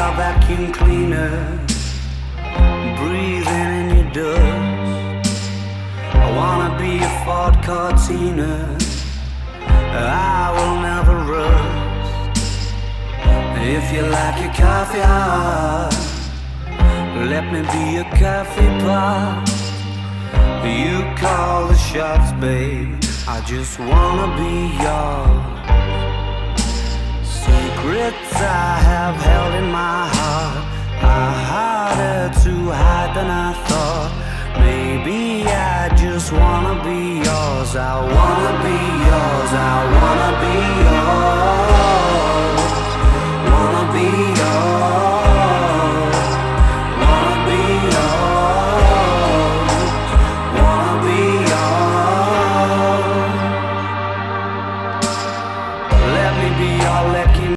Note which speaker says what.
Speaker 1: your vacuum cleaner, breathing in your dust. I wanna be a Ford Cortina, I will never rust. If you like your coffee hot, let me be a coffee pot. You call the shots, babe, I just wanna be yours. Secrets I have held in my heart are harder to hide than I thought. Maybe I just wanna be yours. I wanna be yours. I wanna be yours.